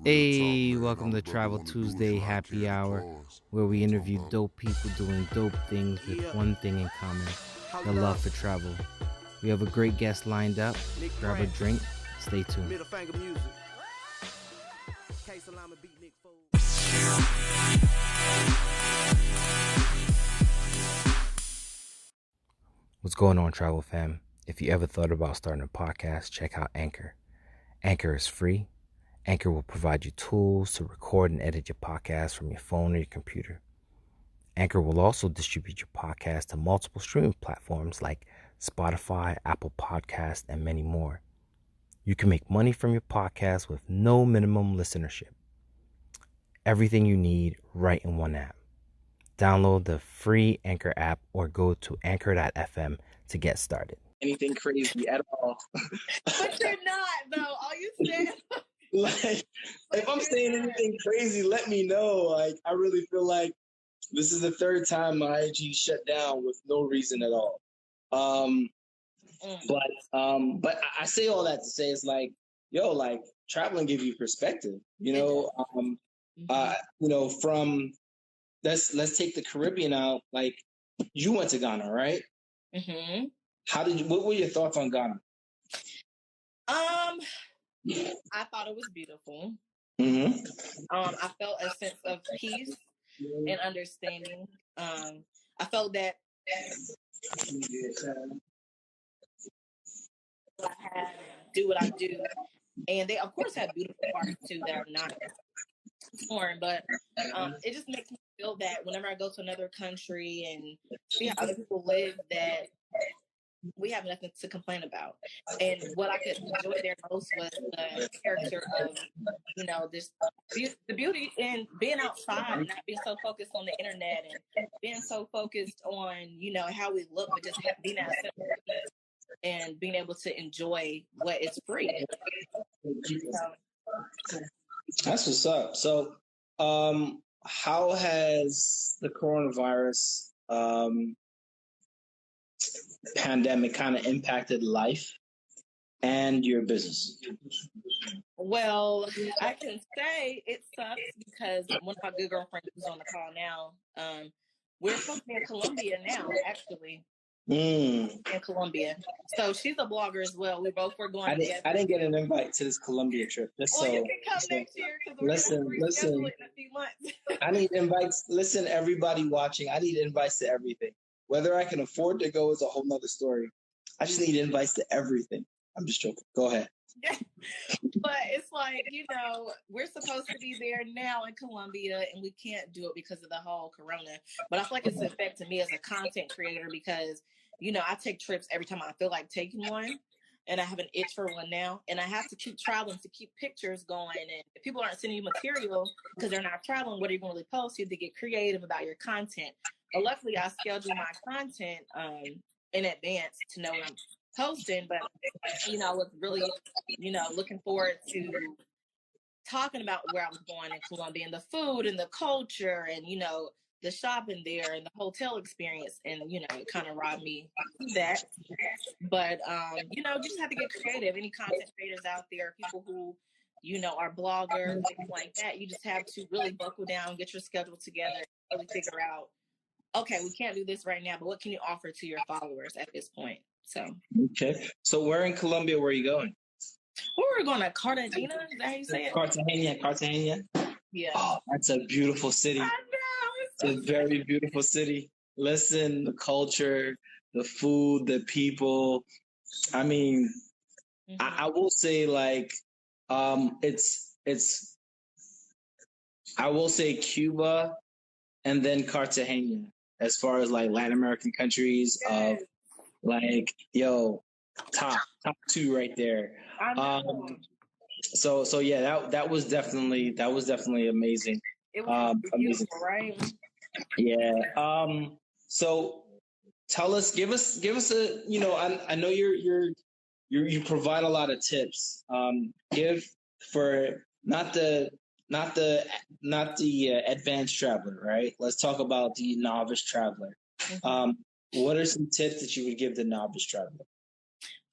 Hey, welcome to Travel Tuesday Happy Hour, where we interview dope people doing dope things with one thing in common, the love for travel. We have a great guest lined up. Grab a drink, stay tuned. What's going on, travel fam? If you ever thought about starting a podcast, check out Anchor. Anchor is free. Anchor will provide you tools to record and edit your podcast from your phone or your computer. Anchor will also distribute your podcast to multiple streaming platforms like Spotify, Apple Podcasts, and many more. You can make money from your podcast with no minimum listenership. Everything you need right in one app. Download the free Anchor app or go to anchor.fm to get started. Anything crazy at all. But you're not, though. All you said. Like, if I'm saying anything crazy, let me know. Like, I really feel like this is the third time my IG shut down with no reason at all. But I say all that to say it's like, yo, like traveling gives you perspective. From let's take the Caribbean out. Like, you went to Ghana, right? Mm-hmm. What were your thoughts on Ghana? I thought it was beautiful. Mm-hmm. I felt a sense of peace and understanding. I felt that I had to do what I do, and they of course have beautiful parts too that are not foreign, but it just makes me feel that whenever I go to another country and see how other people live, that we have nothing to complain about. And what I could enjoy there most was the character of, the beauty in being outside, not being so focused on the internet and being so focused on, how we look, but just being outside and being able to enjoy what is free. That's what's up. So, how has the coronavirus pandemic kind of impacted life and your business? Well, I can say it sucks because one of my good girlfriends who's on the call now, we're supposed to be in Colombia now, actually. In Colombia. So she's a blogger as well. We both were going together. I didn't get an invite to this Colombia trip. You can come next year because we're going to reschedule it in a few months. I need invites. Listen, everybody watching, I need invites to everything. Whether I can afford to go is a whole nother story. I just need invites to everything. I'm just joking. Go ahead. But it's like, we're supposed to be there now in Colombia and we can't do it because of the whole corona. But I feel like it's affecting me as a content creator because, I take trips every time I feel like taking one. And I have an itch for one now. And I have to keep traveling to keep pictures going. And if people aren't sending you material because they're not traveling, what are you going to really post? You have to get creative about your content. But luckily, I schedule my content in advance to know what I'm posting. But, I was really, looking forward to talking about where I was going in Colombia and the food and the culture and, the shopping there and the hotel experience. And, it kind of robbed me of that. But, you just have to get creative. Any content creators out there, people who, are bloggers, things like that, you just have to really buckle down, get your schedule together, really figure out, okay, we can't do this right now, but what can you offer to your followers at this point? So. Okay. So where in Colombia were you going? We're going to Cartagena. Is that how you say it? Cartagena. Yeah. Oh, that's a beautiful city. I know. It's a very beautiful city. Listen, the culture, the food, the people. I mean, I will say like, I will say Cuba and then Cartagena as far as like Latin American countries of like, top two right there. I know. So yeah, that was definitely amazing. It was beautiful, amazing. Right? Yeah. So give us a, I know you provide a lot of tips. Give for not the advanced traveler, right? Let's talk about the novice traveler. What are some tips that you would give the novice traveler?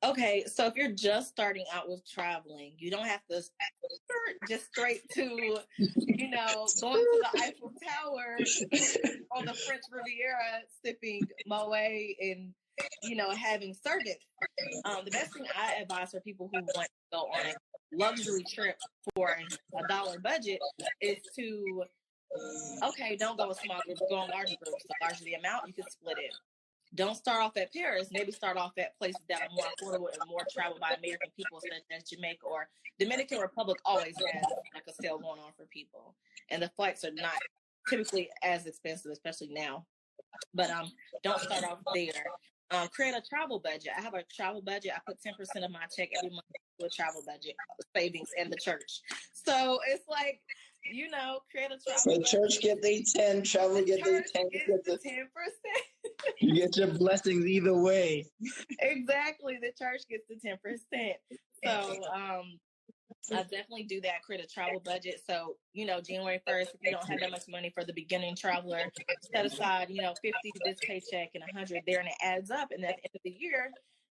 Okay, so if you're just starting out with traveling, you don't have to start just straight to, going to the Eiffel Tower on the French Riviera, sipping Moet and, having servants. The best thing I advise for people who want to go on a luxury trip for $1 budget is to, don't go in small groups, go in larger groups. The larger the amount, you can split it. Don't start off at Paris. Maybe start off at places that are more affordable and more traveled by American people, such as Jamaica or Dominican Republic. Always has like a sale going on for people, and the flights are not typically as expensive, especially now. But don't start off there. Create a travel budget. I have a travel budget. I put 10% of my check every month to a travel budget, savings, and the church. So it's like, create a travel budget. So church get they 10, travel get they 10. Get the 10%. You get your blessings either way. Exactly. The church gets the 10%. So I definitely do that, create a travel budget. So, January 1st, if you don't have that much money for the beginning traveler, set aside, 50 this paycheck and 100 there, and it adds up. And at the end of the year,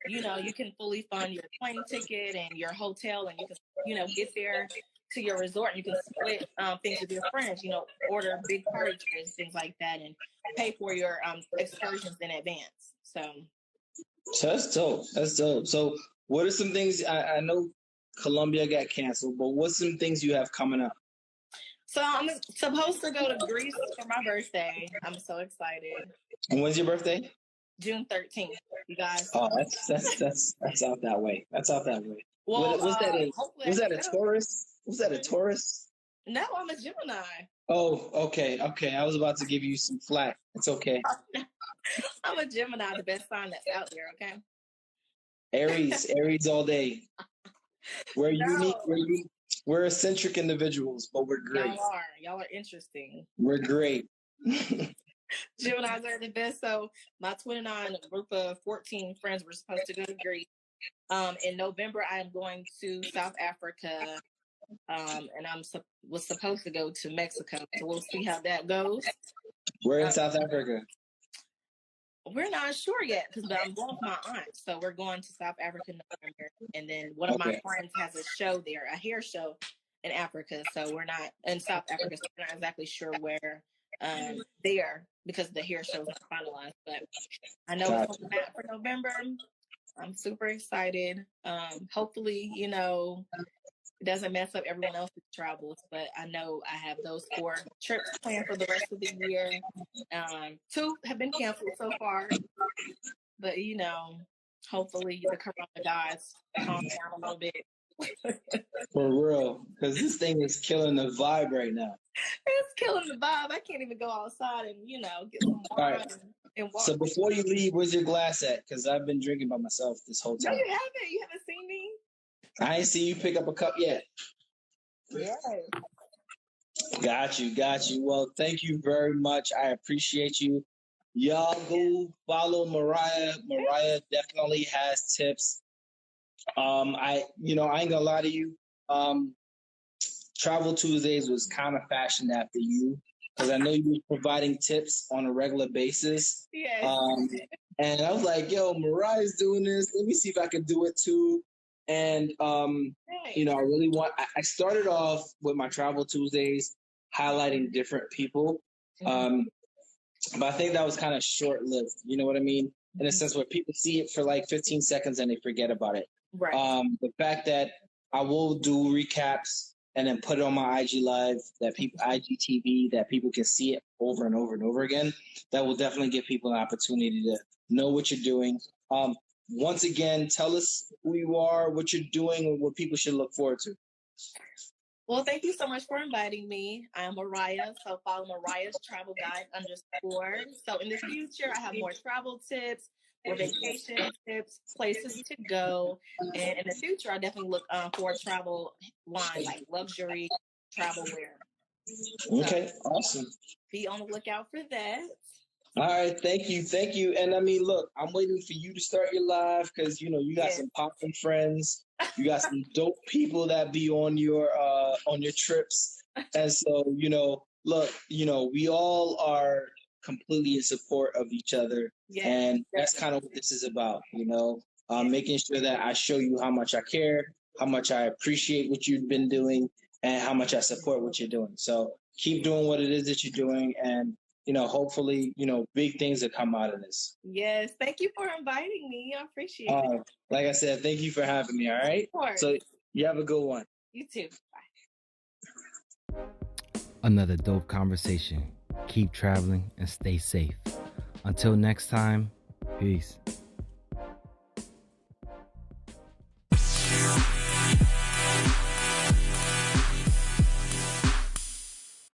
you can fully fund your plane ticket and your hotel, and you can, get there to your resort, and you can split things with your friends, order big party trips, things like that, and pay for your excursions in advance. So that's dope. That's dope. So what are some things, I know Colombia got canceled, but what's some things you have coming up? So I'm supposed to go to Greece for my birthday. I'm so excited. And when's your birthday? June 13th, you guys. Oh, that's out that way. That's out that way. Well, was that a Taurus? Was that a Taurus? No, I'm a Gemini. Oh, okay. I was about to give you some flack. It's okay. I'm a Gemini, the best sign that's out there, okay? Aries all day. We're unique. We're eccentric individuals, but we're great. Y'all are interesting. We're great. Geminis are the best. So my 29 group of 14 friends were supposed to go to Greece. In November, I am going to South Africa, and was supposed to go to Mexico. So we'll see how that goes. We're in South Africa. We're not sure yet because I'm going with my aunt. So we're going to South Africa in November. And then one of my friends has a show there, a hair show in Africa. So we're not in South Africa. So we're not exactly sure where there because the hair show is not finalized. But I know it's on the map for November. I'm super excited. Hopefully, it doesn't mess up everyone else's travels, but I know I have those 4 trips planned for the rest of the year. 2 have been canceled so far, but hopefully the corona guys calm down a little bit. For real, because this thing is killing the vibe right now. It's killing the vibe. I can't even go outside and get some wine and walk. So before you leave, where's your glass at? Because I've been drinking by myself this whole time. No, you haven't. You haven't seen me. I ain't see you pick up a cup yet. Yeah. Got you. Well, thank you very much. I appreciate you. Y'all go follow Mariah. Mariah definitely has tips. I ain't gonna lie to you. Travel Tuesdays was kind of fashioned after you because I know you were providing tips on a regular basis. Yes. And I was like, yo, Mariah's doing this. Let me see if I can do it too. And, I started off with my Travel Tuesdays highlighting different people. But I think that was kind of short-lived. You know what I mean? In a sense where people see it for like 15 seconds and they forget about it. Right. The fact that I will do recaps and then put it on my IG Live, IGTV, that people can see it over and over and over again, that will definitely give people an opportunity to know what you're doing. Once again, tell us who you are, what you're doing, and what people should look forward to. Well, thank you so much for inviting me. I am Mariah, so follow Mariah's Travel Guide _. So in the future, I have more travel tips, more vacation tips, places to go. And in the future, I definitely look for a travel line, like luxury travel wear. Okay, awesome. Be on the lookout for that. All right, thank you. And I mean, look, I'm waiting for you to start your live because you got some poppin' friends, you got some dope people that be on your trips, and so look, we all are completely in support of each other, and that's kind of what this is about, making sure that I show you how much I care, how much I appreciate what you've been doing, and how much I support what you're doing. So keep doing what it is that you're doing, and hopefully, big things will come out of this. Yes, thank you for inviting me. I appreciate it. Like I said, thank you for having me. All right. Of course. So you have a good one. You too. Bye. Another dope conversation. Keep traveling and stay safe. Until next time, peace.